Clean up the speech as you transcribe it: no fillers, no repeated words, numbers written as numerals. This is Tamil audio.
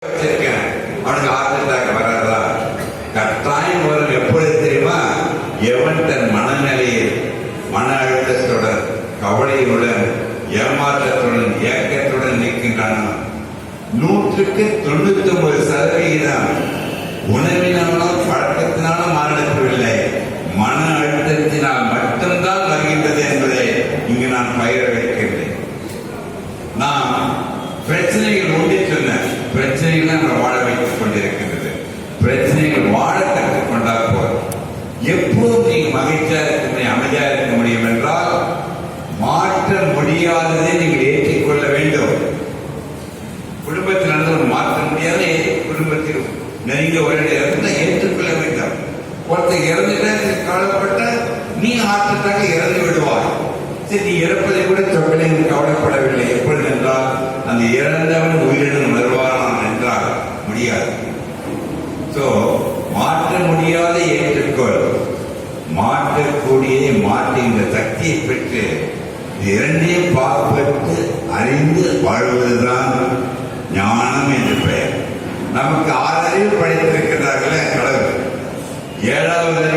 வச்சிருக்கேன், அவனுக்கு ஹார்ட் அட்டாக் வராதா? கட்டாயம் வரும். எப்பொழுது தெரியுமா? எவன் தன் மனநிலையில் மன அழுத்தத்துடன், கவலையுடன், ஏமாற்றத்துடன், ஏக்கத்துடன் நிற்கின்றானோ 99% உணவினாலும் பழக்கத்தினாலும் மாறிடவில்லை, மன அழுத்தத்தினால் மட்டும்தான் வருகின்றது என்பதை இங்கு நான் பயிர வைக்கின்றேன். நான் பிரச்சனைகள் உண்டு சொன்னேன். பிரச்சனைகள் நம்ம வாழ வைத்துக் கொண்டிருக்கின்றது. பிரச்சனைகள் வாழ கற்றுக்கொண்டால் போதும். எப்போதும் நீங்க மகிழ்ச்சியா இருக்க முடியும், அமைதியா இருக்க முடியும் என்றால் மாற்ற முடியாததை நீங்கள் ஏற்றிக்கொள்ள வேண்டும். குடும்பத்தில் நடந்து மாற்ற முடியாத குடும்பத்தில் நெருங்க ஒரு இடத்துல ஏற்றுக்கொள்ள வேண்டும். ஒருத்தர் இறந்துட்டா கவலைப்பட்ட நீ ஹார்ட் அட்டாக் இறந்து விடுவாய். சரி, நீ இறப்பதை கூட சொல்லி கவலைப்படவில்லை. எப்பொழுது என்றால் அந்த இறந்தவன் உயிரிழந்து வருவான் என்றால் முடியாது. சோ மாற்ற முடியாத ஏற்றுக்கொள், மாற்றக்கூடிய மாற்றுகின்ற சக்தியை பெற்று இரண்டையும் பார்ப்பட்டு அறிந்து வாழ்வதுதான் ஞானம் என்று பெயர். நமக்கு 6 அறிவு படைத்திருக்கிறார்களே கடவுள், 7வது